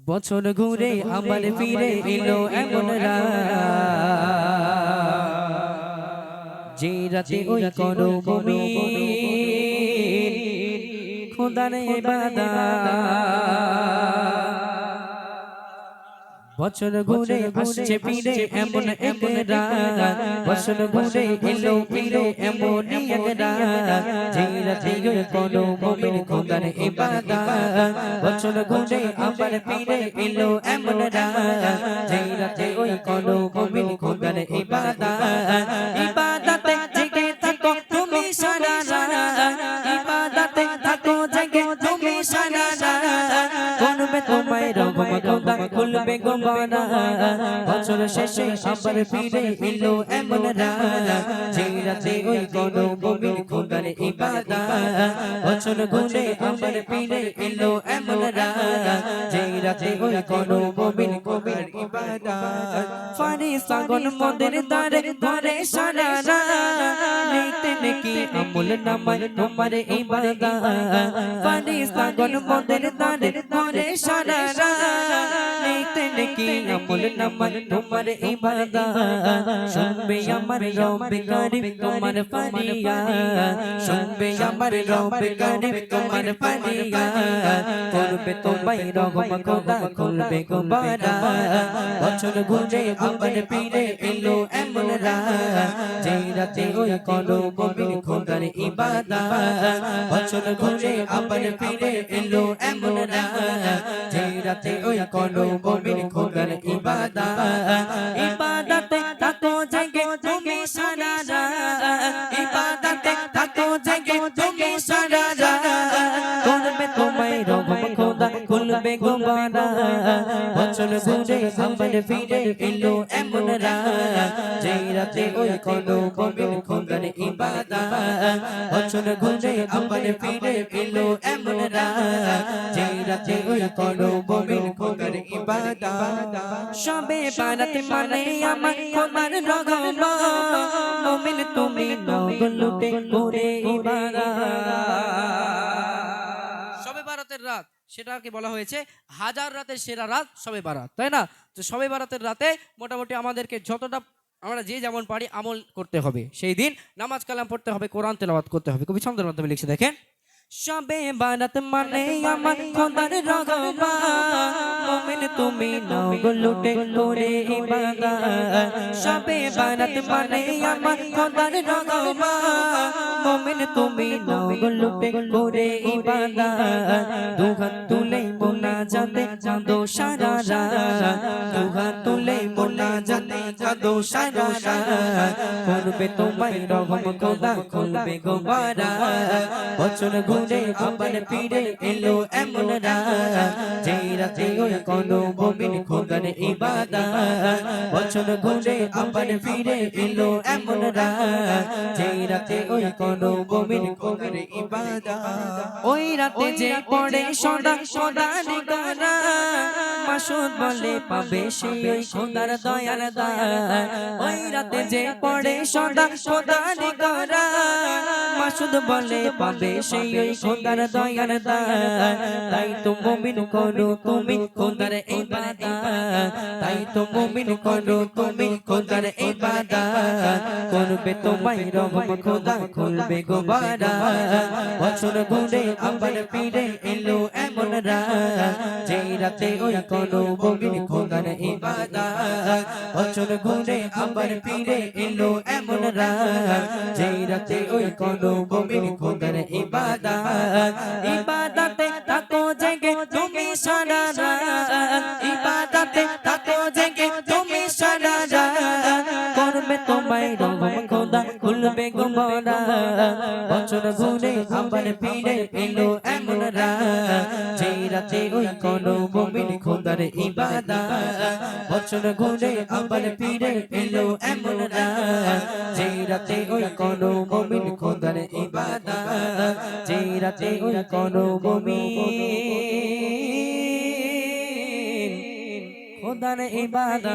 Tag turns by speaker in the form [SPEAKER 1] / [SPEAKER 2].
[SPEAKER 1] বছর ঘুরে আবার ফিরে এলো এমন রাত যে রাতে ওই করো মুমিন খোদার ইবাদত। বছর ঘুরে আসছে ফিরে এমন এক রাত, বছর ঘুরে এলো ফিরে এমন এক রাত যে রাতে ওই করো মুমিন খোদার ইবাদত। বছর ঘুরে আবার ফিরে এলো এমন রাত যে রাতে ওই করো মুমিন খোদার ইবাদত। ইবাদতে জেগে থাকো তুমি সারা রাত, ইবাদতে থাকো জেগে তুমি সারা রাত, করবে তোমায় রহম খোদা খুলবে গোবানা। বছর শেষে আবার ফিরে এলো এমন রাত যে রাতে ওই করো মুমিন খোদার ইবাদত। বছর ঘুরে আবার ফিরে এলো এমন রাত যে রাতে ওই করো মুমিন খোদার ইবাদত। ফারিস্তাগণ মোদের দ্বারে ধরে সারা রাত, লিখতে নেকি আমল নামায় তোমার ইবাদত। ফারিস্তাগণ মোদের দ্বারে ধরে সারা রাত, লিখতে নেকি আমল নামায় তোমার ইবাদত। শুনবে আমার রব্বে কারীম তোমার ফরিয়াদ, শুনবে আমার রব্বে কারীম তোমার ফরিয়াদ, করবে তোমায় রহম খোদা খুলবে গোবানা। বছর ঘুরে আবার ফিরে এলো এমন রাত যে রাতে ওই করো মুমিন খোদার ইবাদত। বছর ঘুরে আবার ফিরে এলো এমন রাত যে রাতে ওই করো মুমিন খোদার ইবাদত। ইবাদতে থাকো জেগে তুমি সারা রাত, ইবাদতে থাকো জেগে তুমি সারা রাত, করবে তোমায় রহম খোদা খুলবে গোবানা। বছর ঘুরে আবার ফিরে এলো এমন রাত যে রাতে ওই করো মুমিন খোদার ইবাদত। বছর ঘুরে আবার ফিরে এলো এমন রাত যে রাতে ওই করো মুমিন খোদার ইবাদত। সবে বারাত মানে আমার খোদার রহমত, মুমিন তুমি নাও লুটে করে ইবাদত। শবে বারাতের রাত সেটাকে বলা হয়েছে হাজার রাতের সেরা রাত শবে বারাত, তাই না? তো শবে বারাতের রাতে মোটামুটি আমাদেরকে যতটা আমরা যে যেমন পারি আমল করতে হবে। সেই দিন নামাজ কালাম পড়তে হবে, কোরআন তেলাওয়াত করতে হবে। কবি ছন্দের মাধ্যমে লিখছে, দেখেন। শবে বারাত মানে আমার খোদার রহমত, মুমিন তুমি নাও লুটে করে ইবাদত। শবে বারাত মানে আমার খোদার রহমত, মুমিন তুমি নাও লুটে করে ইবাদত। দুহাত তুলে মুনাজাতে কাঁদো সারা রাত, দুহাত তুলে মুনাজাতে কাঁদো সারা রাত, করবে তোমায় রহম খোদা খুলবে গোবানা। বছর ঘুরে আবার ফিরে এলো এমন রাত যে রাতে ওই করো মুমিন খোদার ইবাদত। বছর ঘুরে আবার ফিরে এলো এমন রাত যে রাতে ওই করো মুমিন খোদার ইবাদত। ওই রাতে যে পড়ে সদা সদা নিগরা, মাসুদ বলে পাবে সেই খোদার দয়ার দান। ওই রাতে যে পড়ে সদা সদা নিগরা, মাসুদ বলে পাবে সেই খোদার দয়ার দান। তাই তো মুমিন করো তুমি খোদার ইবাদত, তাই তো মুমিন করো তুমি খোদার ইবাদত, করবে তোমায় রহম খোদা খুলবে গোবানা। বছর ঘুরে আবার ফিরে এলো এমন রাত যে রাতে ওই করো মুমিন খোদার ইবাদত। বছর ঘুরে আবার ফিরে এলো এমন রাত যে রাতে ওই করো মুমিন খোদার ইবাদত। ইবাদতে থাকো জেগে তুমি সারা রাত, ইবাদতে থাকো জেগে তুমি সারা রাত, করবে তোমায় রহম খোদা খুলবে গোবানা। বছর ঘুরে আবার ফিরে এলো এমন রাত যে রাতে ওই করো মুমিন খোদার ইবাদত। বছর ঘুরে আবার ফিরে এলো এমন রাত যে রাতে ওই করো মুমিন খোদার ইবাদত, যে রাতে ওই করো মুমিন খোদার ইবাদত।